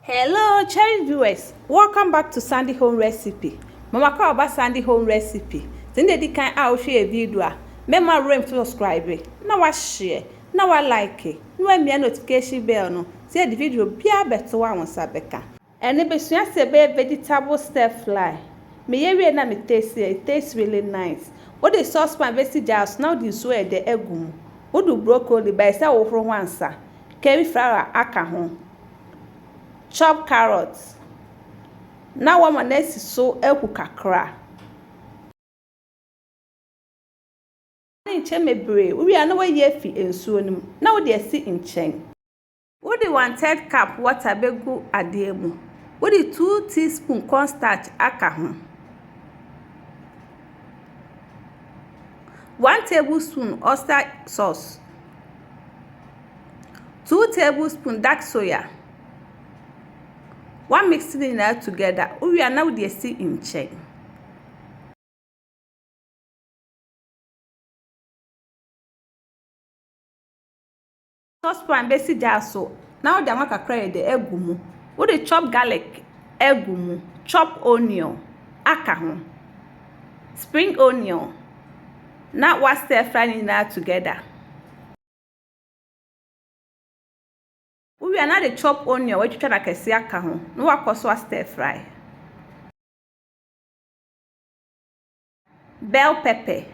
Hello cherished viewers, welcome back to Sandy Home Recipe. Mama ka oba Sandy Home Recipe. Tinde di kan a wo hwe video a mema rem subscribe na wa share na wa like na wa mia notification bell no say the video bia beto wa won sabeka. Ene besua se be vegetable stir fry. Me ye we na me taste it tastes really nice. What the saucepan besi jars now the so e de egum. What do broccoli by say wo fro wansa. Cauliflower aka ho. Chop carrots. Now one nesi so eku kakra. Nche mebre, we are no way ye fi ensuo nim. Now dey si nchen. We dey 1/3 cup water begu ade mu. We dey 2 teaspoon cornstarch aka ho. 1 tablespoon oyster sauce. 2 tablespoon dark soya. One mixing it all together. We are now the see in check. Saucepan basic jar so. Now the amaka cry the egumu. We dey chop garlic, egumu, chop onion, akahu, spring onion. Now what stir frying it all together. We are now the chop onion which try like a siaka ho. No wa koso stir fry. Bell pepper.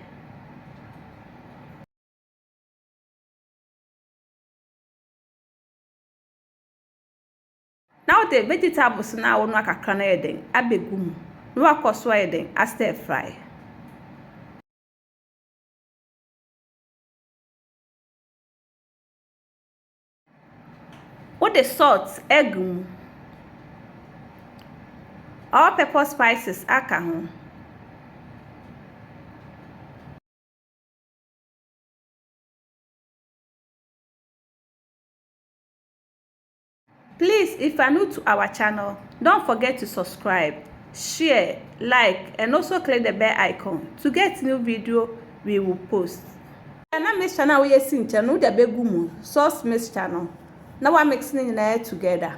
Now the vegetables now no akakra na eden abegum. No wa koso eden a stir fry. What the salt, egg, all pepper spices, akahu. Please, if you are new to our channel, don't forget to subscribe, share, like, and also click the bell icon to get new video we will post. And I miss channel we see channel the begumu sauce mix channel. Now I'm mixing it together.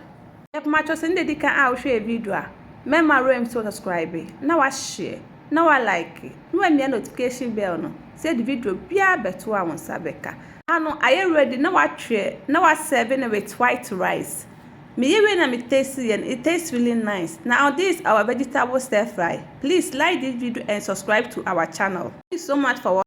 If my choice in the can I'll share a video. Remember to subscribe. Now I share. Now I like it. No me notification bell no. Say the video bia beto wa won sabeka. Ano I ready now I try. Now I serving it with white rice. Me ye na me tasty and it tastes really nice. Now this our vegetable stir fry. Please like this video and subscribe to our channel. Thank you so much for watching.